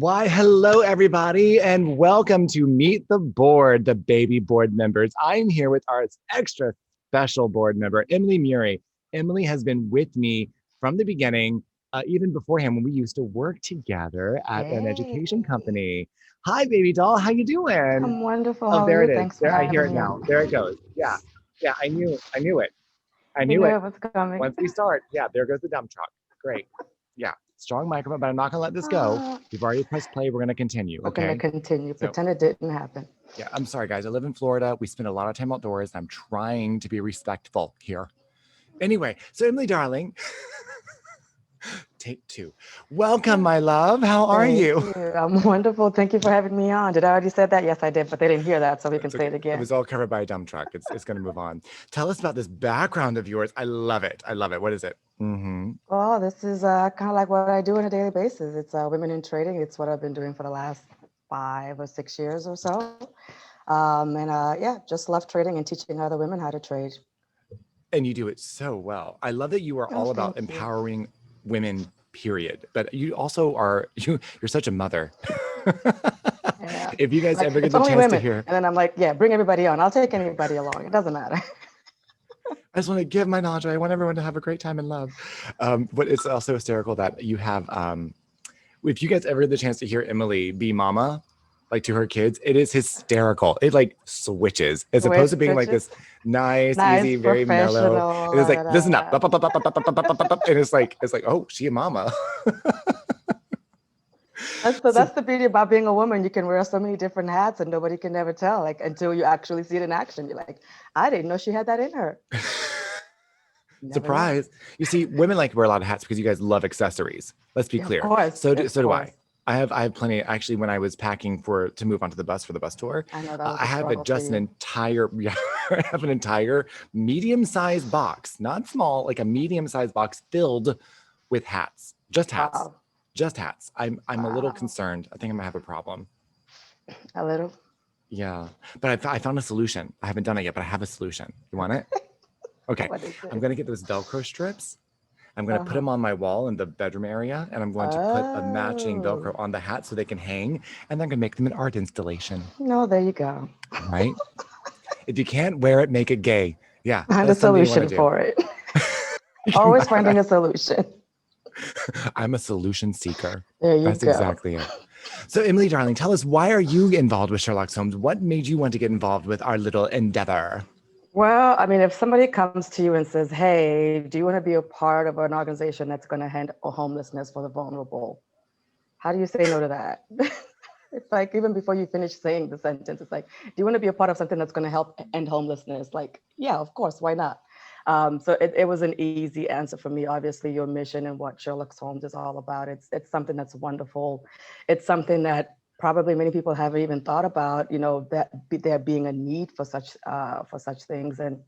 Why, hello, everybody, and welcome to Meet the Board, the baby board members. I'm here with our extra special board member, Emily Muiruri. Emily has been with me from the beginning, even beforehand when we used to work together at an Hey, education company. Hi, baby doll. How you doing? I'm wonderful. Oh, How are there you? it is. Thanks for There, I hear having it me. now. There it goes. Yeah, yeah. I knew it. I You knew knew it. it was coming. Once we start, yeah, there goes the dump truck. Great. Yeah, strong microphone, but I'm not gonna let this go. Uh, We've already pressed play. We're gonna continue. we're gonna Okay. continue. So Pretend it didn't happen. yeah, I'm sorry, guys. I live in Florida. We spend a lot of time outdoors, and I'm trying to be respectful here. Anyway, so Emily, darling, take two. Welcome, my love. How are Thank you? you. I'm wonderful. Thank you for having me on. Did I already said that? Yes, I did, but they didn't hear that, so we can It's say okay. it It again. was all covered by a dump truck. It's gonna move on. Tell us about this background of yours. I love it. I love it. What is it? Mm-hmm. Well, this is kind of like what I do on a daily basis. It's women in trading. It's what I've been doing for the last 5 or 6 years or so. And yeah, just love trading and teaching other women how to trade. And you do it so well. I love that you are Oh, all about thank you. empowering women, period. But you also are you're such a mother. Yeah. If you guys Like, ever get it's the only chance to women. hear, And then I'm like, yeah, bring everybody on. I'll take anybody along. It doesn't matter. I just want to give my knowledge. I want everyone to have a great time in love. But it's also hysterical that you have if you guys ever get the chance to hear Emily be mama, like to her kids, it is hysterical. It like switches as opposed to being like Switches. this nice, Nice, easy, very mellow. professional. It is Da, like da, listen up, da. and it's like oh, she a mama. So That's the beauty about being a woman. You can wear so many different hats and nobody can never tell. Like until you actually see it in action. You're like, I didn't know she had that in her. Never know. surprise. You see, women like to wear a lot of hats because you guys love accessories. Let's be Yeah, of clear. course. So Of do I. course. I have plenty. Actually, when I was packing for to move onto the bus for the bus tour, I know that was I a have struggle for just an you. entire yeah, I have an entire medium-sized box, not small, like a medium-sized box filled with hats, Wow. just hats. I'm a little Wow. concerned. I think I'm gonna have a problem. A little. Yeah, but I found a solution. I haven't done it yet, but I have a solution. You want it? Okay, What is I'm this? gonna get those Velcro strips. I'm going to put Uh-huh. them on my wall in the bedroom area, and I'm going to put a matching Oh. Velcro on the hat so they can hang, and then I'm going to make them an art installation, No, there you go. right? If you can't wear it, make it gay. Yeah, Find a that's something you want to solution do. for it. Always finding a solution. I'm a solution seeker. There you That's go. exactly it. So, Emily, darling, tell us, why are you involved with Sherlock Holmes? What made you want to get involved with our little endeavor? Well, I mean, if somebody comes to you and says, "Hey, do you want to be a part of an organization that's going to end homelessness for the vulnerable?" How do you say no to that? It's like even before you finish saying the sentence, it's like, "Do you want to be a part of something that's going to help end homelessness?" Like, yeah, of course, why not? So it was an easy answer for me. Obviously, your mission and what Sherlock Holmes is all about. It's something that's wonderful. It's something that probably many people haven't even thought about. There being a need for such things, and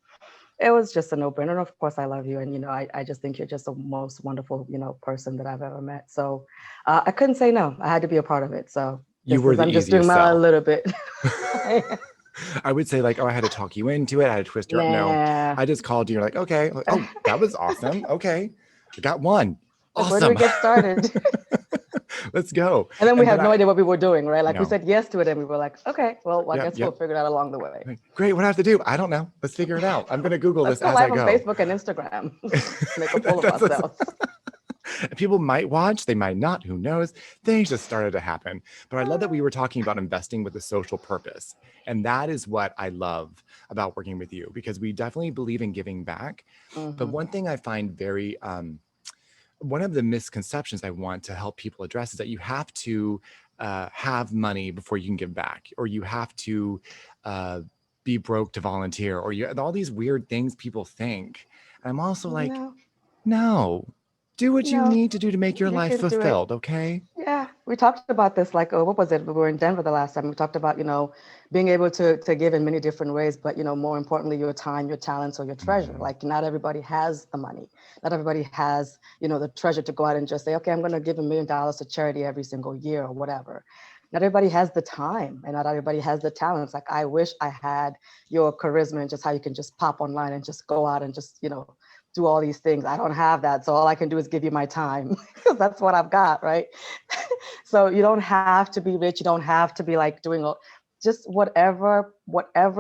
it was just a no-brainer. And of course, I love you, and I just think you're just the most wonderful person that I've ever met. So I couldn't say no. I had to be a part of it. So You were the I'm just doing easiest my sell. little bit. I would say like, oh, I had to talk you into it. I had to twist your arm. No, Nah. I just called you. You're like, okay. Like, oh, that was awesome. Okay, I got one. Like, where do we Awesome. get started? Let's go. And then we And then had no idea what we were doing, right? Like we no, said yes to it, and we were like, okay, well, I yep, guess we'll yep. figure it out along the way. Like, great. What do I have to do? I don't know. Let's figure it out. I'm gonna Google Let's this go as I live on go. Facebook and Instagram. Make a fool of That's ourselves. people might watch, they might not. Who knows? Things just started to happen. But I love that we were talking about investing with a social purpose, and that is what I love about working with you because we definitely believe in giving back. But Hmm. one thing I find very one of the misconceptions I want to help people address is that you have to have money before you can give back, or you have to uh, be broke to volunteer, or you all these weird things people think. And I'm also like, No, no, do what you no, need to do to make your you life can do it. fulfilled, okay? Yeah, we talked about this like, what was it? We were in Denver the last time. We talked about, being able to give in many different ways, but more importantly, your time, your talents, or your treasure. Mhm. Like not everybody has the money. Not everybody has, the treasure to go out and just say, okay, I'm going to give $1 million to charity every single year or whatever. Not everybody has the time and not everybody has the talents. Like I wish I had your charisma and just how you can just pop online and just go out and just, do all these things. I don't have that. So all I can do is give you my time because that's what I've got, right? So you don't have to be rich. You don't have to be like doing all, just whatever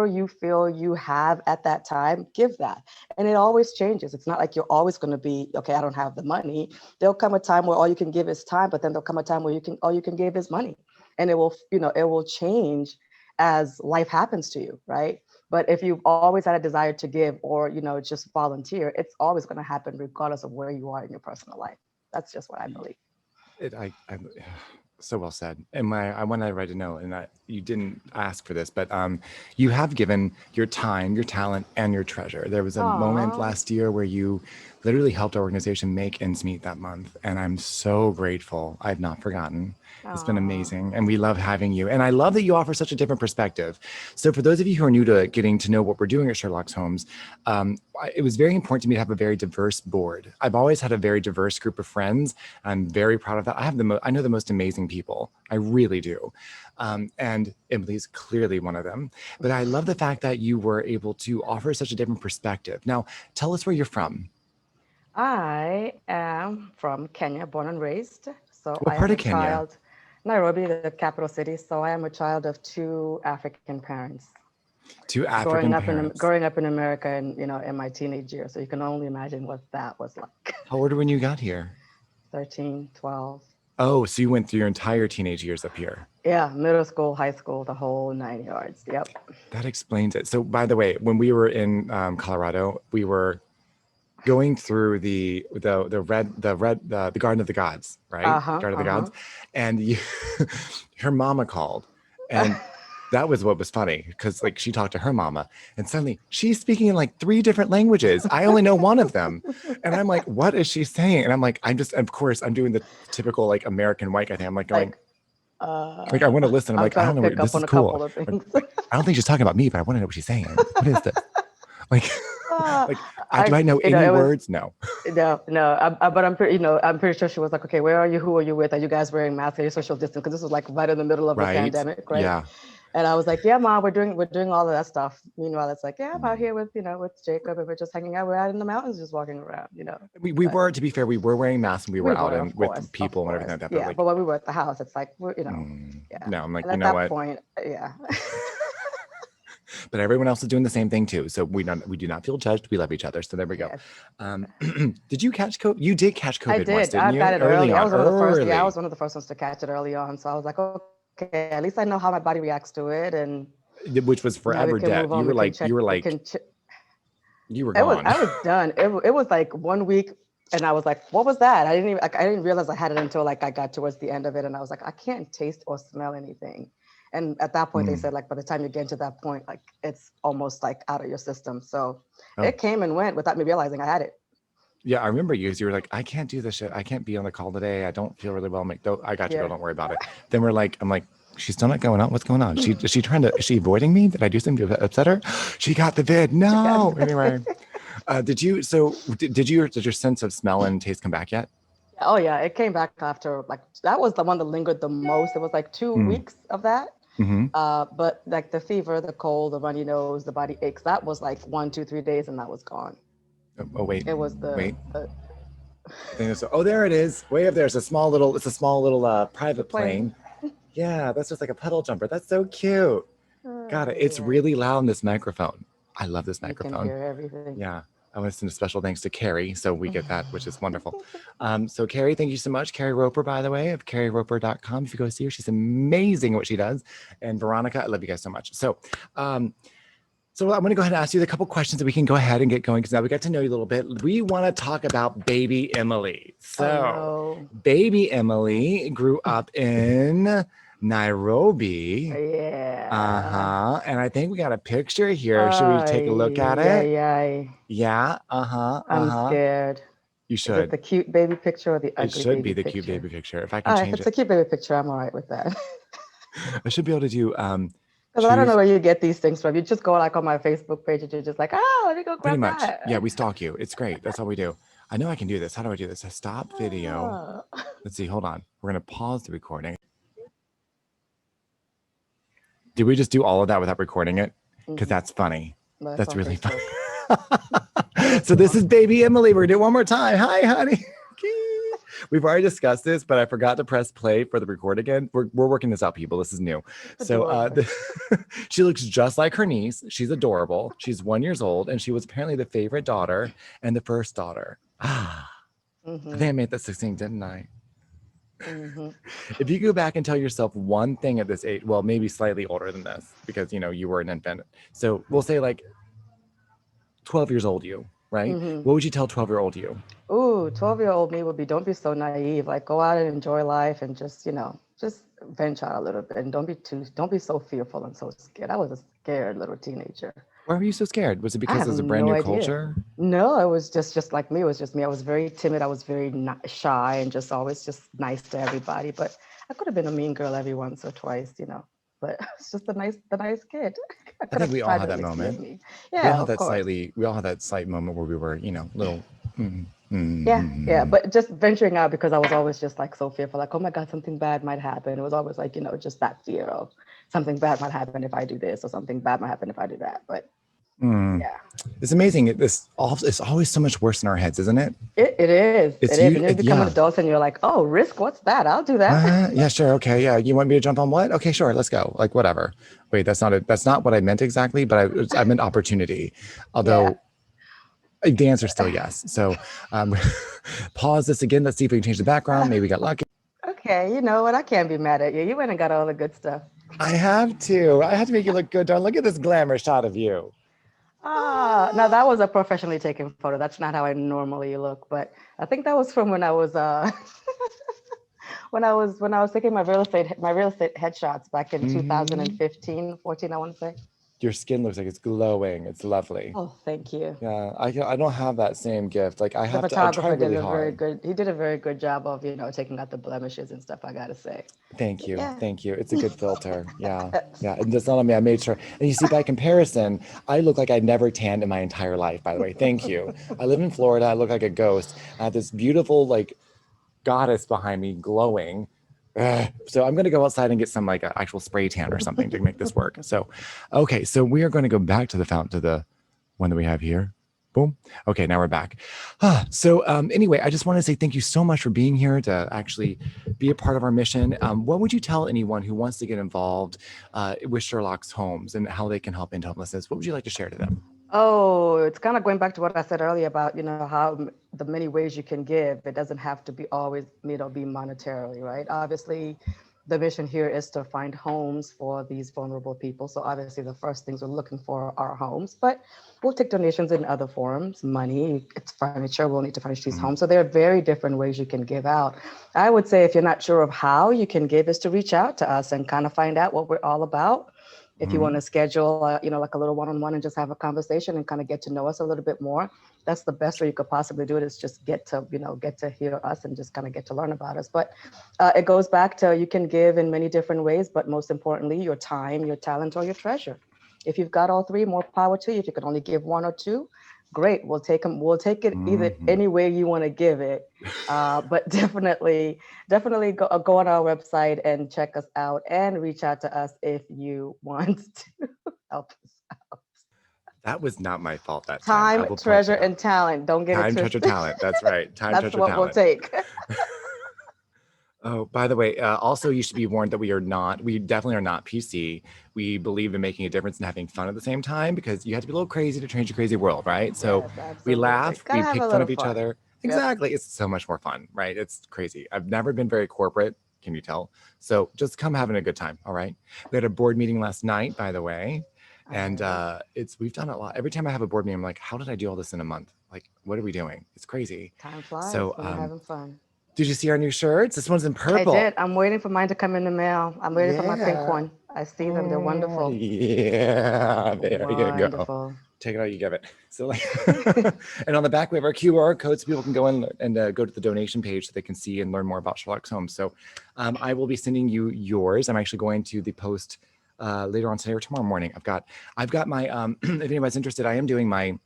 you feel you have at that time, give that. And it always changes. It's not like you're always going to be, okay, I don't have the money. There'll come a time where all you can give is time, but then there'll come a time where all you can give is money. And it will, it will change as life happens to you, right? But if you've always had a desire to give or, just volunteer, it's always going to happen regardless of where you are in your personal life. That's just what I believe. I so well said. And I wanted to write a note, and you didn't ask for this, but you have given your time, your talent, and your treasure. There was a moment Aww. last year where you literally helped our organization make ends meet that month, and I'm so grateful. I've not forgotten. It's been Aww. amazing, and we love having you. And I love that you offer such a different perspective. So for those of you who are new to getting to know what we're doing at Sherlock's Homes, it was very important to me to have a very diverse board. I've always had a very diverse group of friends. I'm very proud of that. I know the most amazing people. I really do. And Emily's clearly one of them. But I love the fact that you were able to offer such a different perspective. Now, tell us where you're from. I am from Kenya, born and raised. So What I part am of a Kenya? child, Nairobi, the capital city. So I am a child of two African parents. Two African parents. Growing up in America and in my teenage years. So you can only imagine what that was like. How old were you when you got here? 13, 12. Oh, so you went through your entire teenage years up here. Yeah, middle school, high school, the whole 9 yards. Yep. That explains it. So, by the way, when we were in Colorado, we were going through the Garden of the Gods, right? Uh-huh. Garden of the Uh-huh. Gods, and her mama called, and that was what was funny because like she talked to her mama, and suddenly she's speaking in like 3 different languages. I only know one of them, and I'm like, what is she saying? And I'm like, of course, I'm doing the typical like American white guy thing. I'm like going. Like, Like I want to listen. I'm I'm like, I trying don't to know. pick This up is on a cool. couple of things. Like, I don't think she's talking about me, but I want to know what she's saying. What is this? Like, Uh, like, do I know any it was words? No. no. But I'm pretty sure she was like, okay, where are you? Who are you with? Are you guys wearing masks? Are you social distance? Because this was like right in the middle of the Right? pandemic, right? Yeah. And I was like, yeah, mom, we're doing all of that stuff. Meanwhile, it's like, yeah, I'm out Mm. here with Jacob, and we're just hanging out. We're out in the mountains, just walking around. We But were, to be fair, we were wearing masks and we we were out were, and with of people and everything course, like that. But yeah. like, But when we were at the house, it's like yeah. no, I'm like, And you at know that what? point, yeah. But everyone else is doing the same thing too. So we do not feel judged. We love each other. So there we go. Yes. Um, did you catch COVID? You did catch I COVID once, did. didn't I you? got it Early early. I on, was one of the first. Yeah, I early. was one of the first ones to catch it early on. So I was like, okay, at least I know how my body reacts to it, and Which was we forever can dead. move on. We can check. We can. You were It was. gone. I was done. It was like 1 week, and I was like, what was that? I didn't realize I had it until like I got towards the end of it, and I was like, I can't taste or smell anything. And at that point, they Mm. said like by the time you get to that point, like it's almost like out of your system. So Oh, it came and went without me realizing I had it. yeah. I remember you. You were like, I can't do this shit. I can't be on the call today. I don't feel really well. I'm like, I got you, girl. Yeah. Don't worry about it. Then I'm like, she's still not going on. What's going on? Is she avoiding me? Did I do something to upset her? She got the vid. She got No. Anyway, it. did your sense of smell and taste come back yet? Oh yeah, it came back after like that was the one that lingered the most. It was like two Mm. weeks of that. Hmm. But like the fever, the cold, the runny nose, the body aches, that was like 1, 2, 3 days, and that was gone. Oh, wait, It was wait. the I think oh, there it is. Way up there. It's a small little the private plane. plane. Yeah, that's just like a puddle jumper. That's so cute. Got it. It's Yeah, really loud in this microphone. I love this you can microphone. hear everything. Yeah. I want to send a special thanks to Carrie. So we get that, which is wonderful. So Carrie, thank you so much. Carrie Roper, by the way, of carrieroper.com. If you go see her, she's amazing at what she does. And Veronica, I love you guys so much. So I'm going to go ahead and ask you a couple questions that we can go ahead and get going because now we got to know you a little bit. We want to talk about baby Emily. Oh So no. baby Emily grew up in Nairobi. Yeah. Uh-huh. And I think we got a picture here. Should we take a look at Ay, it? ay, ay. Yeah. Uh-huh. I'm Uh-huh. scared. You Is it should. the cute baby picture or the It ugly should be baby the cute picture? baby picture. If I can Oh, if change it's a it, cute baby picture, I'm all right with that. I should be able to do Because I don't know choose where you get these things from. You just go like on my Facebook page and you're just like, oh, let me go pretty grab much. Yeah, that. we stalk you. It's great. That's all we do. I know I can do this. How do I do this? Stop video. Ah. Let's see. Hold on. We're gonna pause the recording. Did we just do all of that without recording it? Because Mhm. that's funny. No, it's That's on really funny. Facebook. So this is baby Emily. We're gonna do it one more time. Hi, honey. We've already discussed this, but I forgot to press play for the record again. We're working this out, people. This is new. So she looks just like her niece. She's adorable. She's 1 year old, and she was apparently the favorite daughter and the first daughter. I think I made that succinct, didn't I? If you go back and tell yourself one thing at this age, well, maybe slightly older than this, because you were an infant. So we'll say like 12 years old you, right? What would you tell 12-year-old you? Ooh, 12-year-old me would be, don't be so naive. Like, go out and enjoy life and just venture out a little bit, and don't be so fearful and so scared. I was a scared little teenager. Why were you so scared? Was it I because it have was a brand no new idea. culture? No, it was just like me. It was just me. I was very timid. I was very shy and just always just nice to everybody. But I could have been a mean girl every once or twice, But it's just the nice kid. I I could think have we all had that privately moment. scared me. Yeah, of course. We all had that slight moment where we were, little. Yeah. But just venturing out, because I was always just like so fearful, like, oh my God, something bad might happen. It was always like, just that fear of something bad might happen if I do this, or something bad might happen if I do that. But yeah. It's amazing. It's always so much worse in our heads, isn't it? It is. It's It is. you. And then you become an adult and you're like, oh, risk, what's that? I'll do that. Yeah, sure. Okay. Yeah. You want me to jump on what? Okay, sure. Let's go. Like, whatever. Wait, that's not what I meant exactly, but I meant opportunity. Although the answer is still yes. So pause this again. Let's see if we can change the background. Maybe we got lucky. Okay. You know what? I can't be mad at you. You went and got all the good stuff. I have to make you look good, darling. Look at this glamour shot of you. Now that was a professionally taken photo. That's not how I normally look, but I think that was from when I was when I was taking my real estate headshots back in 2015, 14, I want to say. Your skin looks like it's glowing. It's lovely. Oh, thank you. Yeah, I don't have that same gift. Like I The have to. I try photographer really did a very hard. good. He did a very good job of taking out the blemishes and stuff, I gotta say. Thank you. Yeah. Thank you. It's a good filter. Yeah. Yeah. And that's not on me. I made sure. And you see, by comparison, I look like I never tanned in my entire life, by the way. Thank you. I live in Florida. I look like a ghost. I have this beautiful, like, goddess behind me glowing. So I'm going to go outside and get some like actual spray tan or something to make this work. So, okay. So we are going to go back to the one that we have here. Boom. Okay, now we're back. Anyway, I just want to say thank you so much for being here to actually be a part of our mission. What would you tell anyone who wants to get involved with Sherlock's Homes and how they can help end homelessness? What would you like to share to them? Oh, it's kind of going back to what I said earlier about, how the many ways you can give. It doesn't have to be always, be monetarily, right? Obviously, the mission here is to find homes for these vulnerable people. So obviously the first things we're looking for are homes, but we'll take donations in other forms, money, it's furniture, we'll need to furnish these homes. So there are very different ways you can give out. I would say if you're not sure of how you can give is to reach out to us and kind of find out what we're all about. If you want to schedule, like a little one-on-one and just have a conversation and kind of get to know us a little bit more, that's the best way you could possibly do it, is just get to hear us and just kind of get to learn about us. But it goes back to, you can give in many different ways, but most importantly, your time, your talent, or your treasure. If you've got all three, more power to you. If you can only give one or two, great. We'll take them. We'll take it either any way you want to give it. But definitely go on our website and check us out and reach out to us if you want to help us out. That was not my fault that time. Time, treasure, and talent. Don't get it twisted. Time, treasure, talent. That's right. Time, That's treasure, what talent. we'll take. Oh, by the way, also you should be warned that we definitely are not PC. We believe in making a difference and having fun at the same time, because you have to be a little crazy to change a crazy world, right? So we laugh, we pick fun of each other. Exactly. It's so much more fun, right? It's crazy. I've never been very corporate, can you tell? So just come having a good time, all right? We had a board meeting last night, by the way. And we've done a lot. Every time I have a board meeting, I'm like, how did I do all this in a month? Like, what are we doing? It's crazy. Time flies so when you're having fun. Did you see our new shirts? This one's in purple. I did. I'm waiting for mine to come in the mail. I'm waiting for my pink one. I see them. They're wonderful. Yeah, there you go. Take it out, you give it. So, and on the back we have our QR code, so people can go in and go to the donation page so they can see and learn more about Sherlock's Homes. So, I will be sending you yours. I'm actually going to the post later on today or tomorrow morning. I've got my if anybody's interested, I am doing my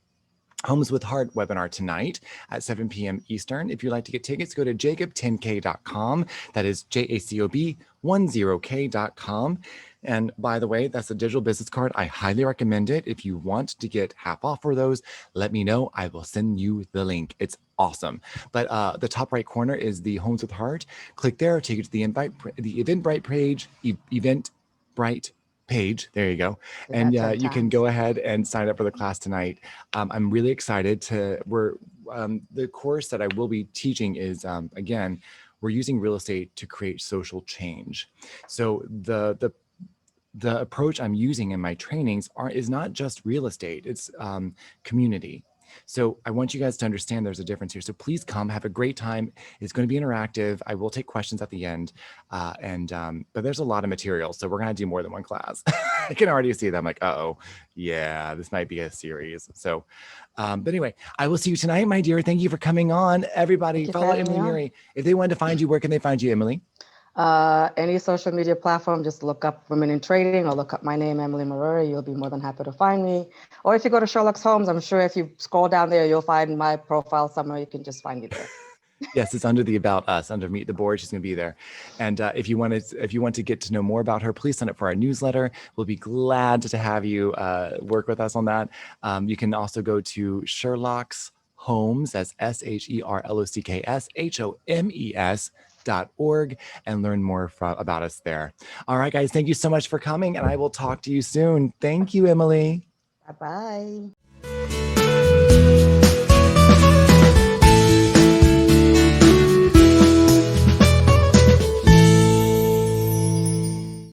Homes with Heart webinar tonight at 7 p.m. Eastern. If you'd like to get tickets, go to jacob10k.com. That is JACOB10k.com. And by the way, that's a digital business card. I highly recommend it. If you want to get half off for those, let me know. I will send you the link. It's awesome. But the top right corner is the Homes with Heart. Click there, take you to the Eventbrite page, Eventbrite page. There you go. Say And that 10 you can times. go ahead and sign up for the class tonight. I'm really excited the course that I will be teaching is, again, we're using real estate to create social change. So the approach I'm using in my trainings is not just real estate, it's community. So I want you guys to understand there's a difference here. So please come, have a great time. It's going to be interactive. I will take questions at the end. But there's a lot of material. So we're going to do more than one class. I can already see that. I'm like, oh, yeah, this might be a series. So, but anyway, I will see you tonight, my dear. Thank you for coming on. Everybody, Thank you for follow having me Emily on. Muiruri. If they wanted to find you, where can they find you, Emily? Any social media platform, just look up Women in Trading or look up my name, Emily Muiruri. You'll be more than happy to find me. Or if you go to Sherlock's Homes, I'm sure if you scroll down there, you'll find my profile somewhere. You can just find me there. Yes, it's under the About Us, under Meet the Board. She's going to be there. And if you want to get to know more about her, please sign up for our newsletter. We'll be glad to have you work with us on that. You can also go to Sherlock's Homes, that's SherlocksHomes.org, and learn more about us there. All right, guys, thank you so much for coming, and I will talk to you soon. Thank you, Emily. Bye bye.